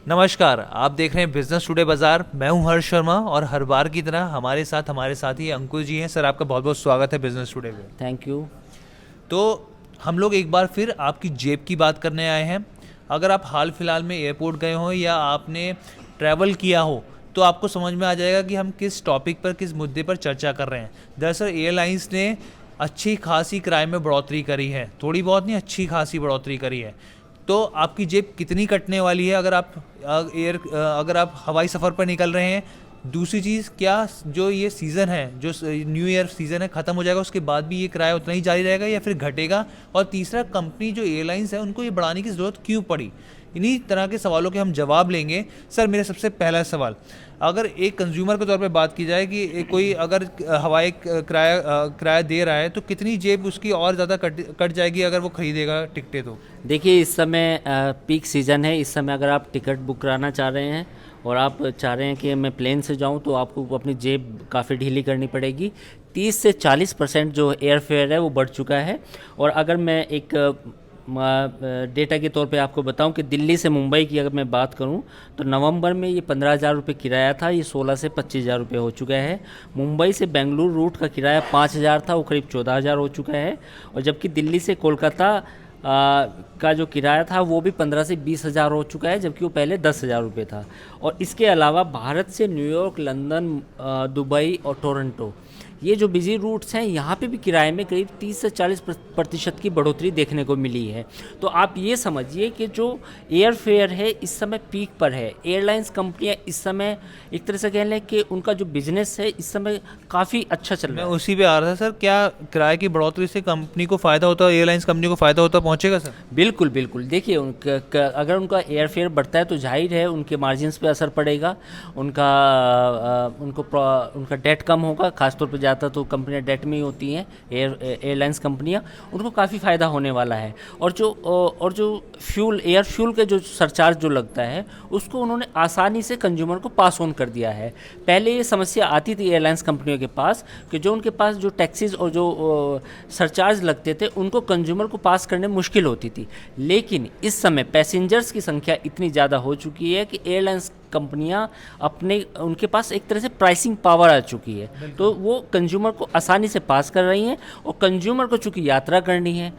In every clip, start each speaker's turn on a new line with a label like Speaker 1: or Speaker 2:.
Speaker 1: नमस्कार, आप देख रहे हैं बिजनेस टुडे बाजार। मैं हूं हर्ष शर्मा और हर बार की तरह हमारे साथ ही अंकुर जी हैं। सर, आपका बहुत बहुत स्वागत है बिजनेस टुडे पे।
Speaker 2: Thank you.
Speaker 1: तो हम लोग एक बार फिर आपकी जेब की बात करने आए हैं। अगर आप हाल फिलहाल में एयरपोर्ट गए हो या आपने ट्रैवल किया हो तो आपको समझ में आ जाएगा कि हम किस टॉपिक पर, किस मुद्दे पर चर्चा कर रहे हैं। दरअसल एयरलाइंस ने अच्छी खासी किराए में बढ़ोतरी करी है, थोड़ी बहुत नहीं, अच्छी खासी बढ़ोतरी करी है। तो आपकी जेब कितनी कटने वाली है अगर आप हवाई सफ़र पर निकल रहे हैं। दूसरी चीज़, क्या जो ये सीज़न है, जो न्यू ईयर सीज़न है, ख़त्म हो जाएगा उसके बाद भी ये किराया उतना ही जारी रहेगा या फिर घटेगा। और तीसरा, कंपनी जो एयरलाइंस है उनको ये बढ़ाने की ज़रूरत क्यों पड़ी। इन्हीं तरह के सवालों के हम जवाब लेंगे। सर, मेरे सबसे पहला सवाल, अगर एक कंज्यूमर के तौर पे बात की जाए कि कोई अगर हवाई किराया दे रहा है तो कितनी जेब उसकी और ज़्यादा कट जाएगी अगर वो खरीदेगा टिकटें तो।
Speaker 2: देखिए, इस समय पीक सीज़न है। इस समय अगर आप टिकट बुक कराना चाह रहे हैं और आप चाह रहे हैं कि मैं प्लेन से जाऊं, तो आपको अपनी जेब काफ़ी ढीली करनी पड़ेगी। 30 से 40% जो एयर फेयर है वो बढ़ चुका है। और अगर मैं एक डेटा के तौर पे आपको बताऊं कि दिल्ली से मुंबई की अगर मैं बात करूं, तो नवंबर में ये 15,000 रुपये किराया था, ये 16 से 25,000 रुपये हो चुका है। मुंबई से बेंगलुरु रूट का किराया 5,000 था, वो करीब 14,000 हो चुका है। और जबकि दिल्ली से कोलकाता का जो किराया था वो भी 15 से 20,000 हो चुका है, जबकि वो पहले 10,000 रुपये था। और इसके अलावा भारत से न्यूयॉर्क, लंदन, दुबई और टोरंटो, ये जो बिजी रूट्स हैं, यहाँ पे भी किराए में करीब 30 से 40% की बढ़ोतरी देखने को मिली है। तो आप ये समझिए कि जो एयर फेयर है इस समय पीक पर है। एयरलाइंस कंपनियाँ इस समय एक तरह से कह लें कि उनका जो बिजनेस है इस समय काफ़ी अच्छा चल
Speaker 1: मैं
Speaker 2: रहा है।
Speaker 1: उसी पे आ रहा था सर, क्या किराए की बढ़ोतरी से कंपनी को फ़ायदा होता है, एयरलाइंस कंपनी को फ़ायदा होता पहुँचेगा सर।
Speaker 2: बिल्कुल बिल्कुल। देखिए, अगर उनका एयर फेयर बढ़ता है तो जाहिर है उनके मार्जिन्स पे असर पड़ेगा। उनका उनका डेट कम होगा। खासतौर पर ज़्यादा तो कंपनियां डेट में ही होती हैं, एयरलाइंस कंपनियां। उनको काफ़ी फ़ायदा होने वाला है। और जो एयर फ्यूल के जो सरचार्ज जो लगता है उसको उन्होंने आसानी से कंज्यूमर को पास ऑन कर दिया है। पहले ये समस्या आती थी एयरलाइंस कंपनियों के पास कि जो उनके पास जो टैक्सेस और जो सरचार्ज लगते थे उनको कंज्यूमर को पास करने में मुश्किल होती थी। लेकिन इस समय पैसेंजर्स की संख्या इतनी ज़्यादा हो चुकी है कि एयरलाइंस कंपनियां उनके पास एक तरह से प्राइसिंग पावर आ चुकी है, तो वो कंज्यूमर को आसानी से पास कर रही हैं। और कंज्यूमर को चूँकि यात्रा करनी है,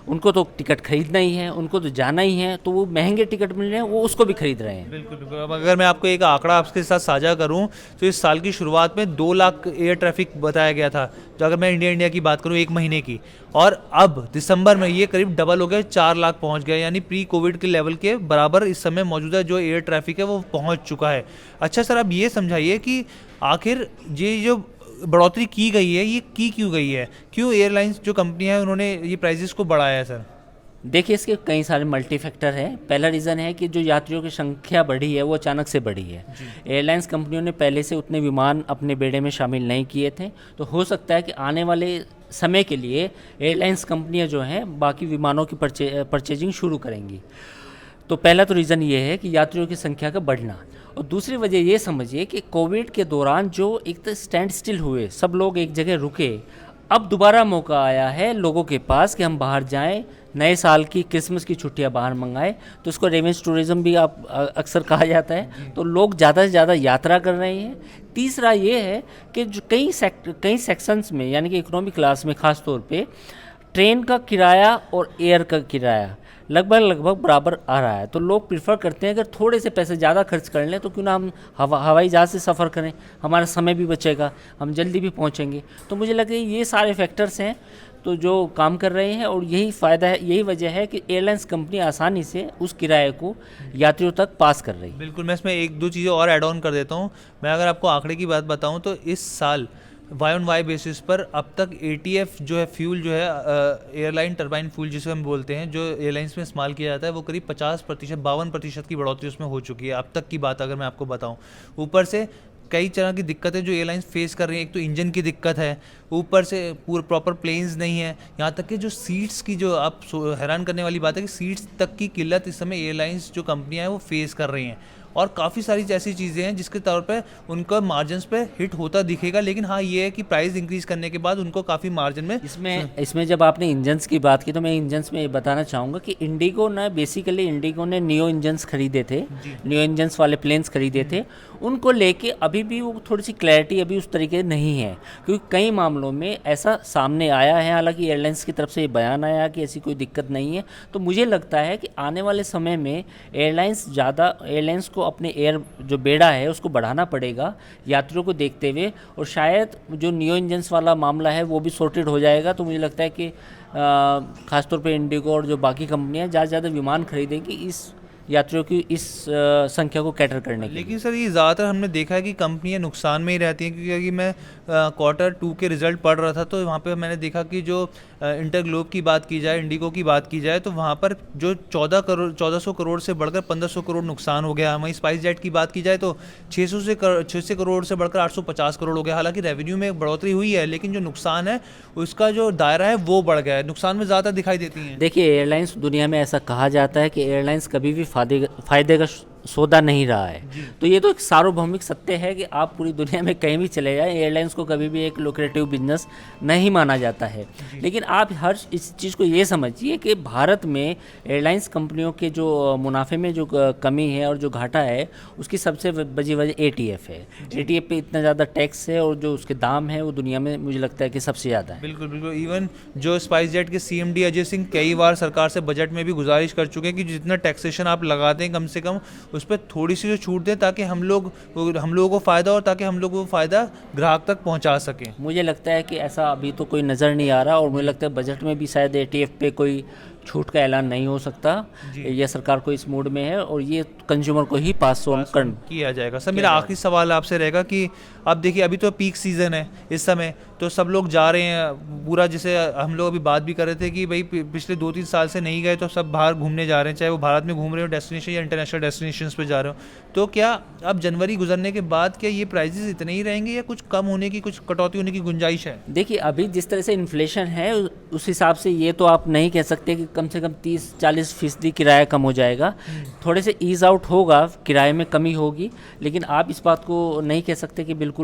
Speaker 2: उनको तो टिकट खरीदना ही है, उनको तो जाना ही है, तो वो महंगे टिकट मिल रहे हैं, वो उसको भी खरीद रहे हैं।
Speaker 1: बिल्कुल बिल्कुल। अब अगर मैं आपको एक आंकड़ा आपके साथ साझा करूं तो इस साल की शुरुआत में 2 लाख एयर ट्रैफिक बताया गया था, जो अगर मैं इंडिया की बात करूं एक महीने की। और अब दिसंबर में ये करीब डबल हो गया, 4 लाख पहुंच गया, यानी प्री कोविड के लेवल के बराबर इस समय मौजूदा जो एयर ट्रैफिक है वो पहुंच चुका है। अच्छा सर, अब ये समझाइए कि आखिर ये जो बढ़ोतरी की गई है ये की क्यों गई है, क्यों एयरलाइंस जो कंपनियां हैं उन्होंने ये प्राइजेस को बढ़ाया है सर।
Speaker 2: देखिए, इसके कई सारे मल्टी फैक्टर हैं। पहला रीज़न है कि जो यात्रियों की संख्या बढ़ी है वो अचानक से बढ़ी है। एयरलाइंस कंपनियों ने पहले से उतने विमान अपने बेड़े में शामिल नहीं किए थे, तो हो सकता है कि आने वाले समय के लिए एयरलाइंस कंपनियां जो हैं बाकी विमानों की परचेजिंग शुरू करेंगी। तो पहला तो रीज़न ये है कि यात्रियों की संख्या का बढ़ना। और दूसरी वजह ये समझिए कि कोविड के दौरान जो एक तो स्टैंड स्टिल हुए, सब लोग एक जगह रुके, अब दोबारा मौका आया है लोगों के पास कि हम बाहर जाएं, नए साल की, क्रिसमस की छुट्टियां बाहर मंगाएं। तो इसको रिवेंज टूरिज्म भी आप अक्सर कहा जाता है। तो लोग ज़्यादा से ज़्यादा यात्रा कर रहे हैं। तीसरा ये है कि जो कई सेक्शंस में, यानी कि इकोनॉमी क्लास में ख़ास तौर पे, ट्रेन का किराया और एयर का किराया लगभग बराबर आ रहा है। तो लोग प्रिफर करते हैं अगर थोड़े से पैसे ज़्यादा खर्च कर लें तो क्यों ना हम हवाई जहाज़ से सफ़र करें, हमारा समय भी बचेगा, हम जल्दी भी पहुंचेंगे। तो मुझे लगता है ये सारे फैक्टर्स हैं तो जो काम कर रहे हैं, और यही फ़ायदा है, यही वजह है कि एयरलाइंस कंपनी आसानी से उस किराए को यात्रियों तक पास कर रही है।
Speaker 1: बिल्कुल, मैं इसमें एक दो चीज़ें और ऐड ऑन कर देता हूँ। मैं अगर आपको आंकड़े की बात बताऊँ तो इस साल वाई ऑन वाई बेसिस पर अब तक एटीएफ जो है, फ्यूल जो है, एयरलाइन टर्बाइन फ्यूल जिसे हम बोलते हैं, जो एयरलाइंस में इस्तेमाल किया जाता है, वो करीब 50%, 52% की बढ़ोतरी उसमें हो चुकी है अब तक की बात अगर मैं आपको बताऊं। ऊपर से कई तरह की दिक्कतें जो एयरलाइंस फेस कर रही हैं, एक तो इंजन की दिक्कत है, ऊपर से पूरे प्रॉपर प्लेन्स नहीं है, यहाँ तक कि जो सीट्स की, जो आप हैरान करने वाली बात है कि सीट्स तक की किल्लत इस समय एयरलाइंस जो कंपनियां हैं वो फेस कर रही हैं। और काफ़ी सारी ऐसी चीज़ें हैं जिसके तौर पे उनका मार्जिन पे हिट होता दिखेगा, लेकिन हाँ ये है कि प्राइस इंक्रीज़ करने के बाद उनको काफ़ी मार्जिन में
Speaker 2: इसमें जब आपने इंजन्स की बात की तो मैं इंजन्स में ये बताना चाहूँगा कि इंडिगो ने बेसिकली इंडिगो ने नियो इंजन्स खरीदे थे, नियो इंजन्स वाले प्लेन्स खरीदे थे, उनको लेके अभी भी वो थोड़ी सी क्लैरिटी अभी उस तरीके नहीं है, क्योंकि कई मामलों में ऐसा सामने आया है, हालांकि एयरलाइंस की तरफ से ये बयान आया कि ऐसी कोई दिक्कत नहीं है। तो मुझे लगता है कि आने वाले समय में एयरलाइंस को अपने एयर जो बेड़ा है उसको बढ़ाना पड़ेगा यात्रियों को देखते हुए, और शायद जो नियो इंजन्स वाला मामला है वो भी सॉर्टेड हो जाएगा। तो मुझे लगता है कि खासतौर पे इंडिगो और जो बाकी कंपनियां ज़्यादा से ज़्यादा विमान खरीदेंगी इस यात्रियों की इस संख्या को कैटर करने के लिए।
Speaker 1: लेकिन सर ये ज़्यादातर हमने देखा है कि कंपनियां नुकसान में ही रहती हैं, क्योंकि मैं Q2 के रिज़ल्ट पढ़ रहा था तो वहाँ पे मैंने देखा कि जो इंटरग्लोब की बात की जाए, इंडिगो की बात की जाए, तो वहाँ पर जो 1400 करोड़ से बढ़कर 1500 करोड़ नुकसान हो गया। वहीं स्पाइस जेट की बात की जाए तो 600 करोड़ से बढ़कर 850 करोड़ हो गया। हालांकि रेवेन्यू में बढ़ोतरी हुई है, लेकिन जो नुकसान है उसका जो दायरा है वो बढ़ गया है, नुकसान में ज़्यादा दिखाई देती हैं।
Speaker 2: देखिए, एयरलाइंस दुनिया में ऐसा कहा जाता है कि एयरलाइंस कभी भी फायदे का सौदा नहीं रहा है। तो ये तो एक सार्वभौमिक सत्य है कि आप पूरी दुनिया में कहीं भी चले जाएं, एयरलाइंस को कभी भी एक लुक्रेटिव बिजनेस नहीं माना जाता है। लेकिन आप हर इस चीज़ को ये समझिए कि भारत में एयरलाइंस कंपनियों के जो मुनाफे में जो कमी है और जो घाटा है उसकी सबसे बड़ी वजह ATF है। ATF पे इतना ज़्यादा टैक्स है और जो उसके दाम है वो दुनिया में मुझे लगता है कि सबसे ज़्यादा है।
Speaker 1: बिल्कुल बिल्कुल। इवन जो स्पाइस जेट के CMD अजय सिंह कई बार सरकार से बजट में भी गुजारिश कर चुके हैं कि जितना टैक्सेशन आप लगाते हैं कम से कम उस पर थोड़ी सी जो छूट दें, ताकि हम लोगों को फ़ायदा और ताकि हम लोग वो फ़ायदा ग्राहक तक पहुंचा सकें।
Speaker 2: मुझे लगता है कि ऐसा अभी तो कोई नज़र नहीं आ रहा, और मुझे लगता है बजट में भी शायद ATF पे कोई छूट का ऐलान नहीं हो सकता। यह सरकार को इस मूड में है और ये कंज्यूमर को ही पास ऑन
Speaker 1: किया जाएगा। सर मेरा आखिरी सवाल आपसे रहेगा कि अब देखिए अभी तो पीक सीज़न है इस समय, तो सब लोग जा रहे हैं पूरा, जैसे हम लोग अभी बात भी कर रहे थे कि भाई पिछले 2-3 साल से नहीं गए तो सब बाहर घूमने जा रहे हैं, चाहे वो भारत में घूम रहे हो डेस्टिनेशन या इंटरनेशनल डेस्टिनेशंस पे जा रहे हो। तो क्या अब जनवरी गुजरने के बाद क्या ये प्राइजेस इतने ही रहेंगे या कुछ कम होने की, कुछ कटौती होने की गुंजाइश है?
Speaker 2: देखिए, अभी जिस तरह से इन्फ्लेशन है उस हिसाब से ये तो आप नहीं कह सकते कि कम से कम 30-40% किराया कम हो जाएगा। थोड़े से ईज आउट होगा, किराए में कमी होगी, लेकिन आप इस बात को नहीं कह सकते कि बिल्कुल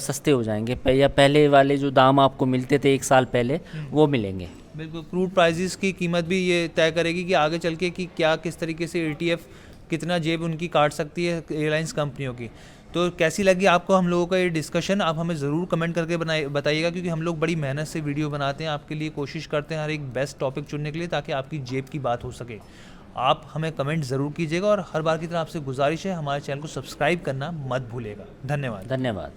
Speaker 2: सस्ते हो जाएंगे या पहले वाले जो दाम आपको मिलते थे 1 साल पहले वो मिलेंगे।
Speaker 1: बिल्कुल। क्रूड प्राइजेस की कीमत भी ये तय करेगी कि आगे चल के कि क्या किस तरीके से ATF कितना जेब उनकी काट सकती है एयरलाइंस कंपनियों की। तो कैसी लगी आपको हम लोगों का ये डिस्कशन, आप हमें ज़रूर कमेंट करके बताइएगा, क्योंकि हम लोग बड़ी मेहनत से वीडियो बनाते हैं, आपके लिए कोशिश करते हैं हर एक बेस्ट टॉपिक चुनने के लिए ताकि आपकी जेब की बात हो सके। आप हमें कमेंट ज़रूर कीजिएगा और हर बार की तरह आपसे गुजारिश है हमारे चैनल को सब्सक्राइब करना मत भूलिएगा। धन्यवाद।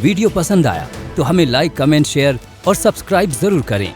Speaker 3: वीडियो पसंद आया तो हमें लाइक, कमेंट, शेयर और सब्सक्राइब जरूर करें।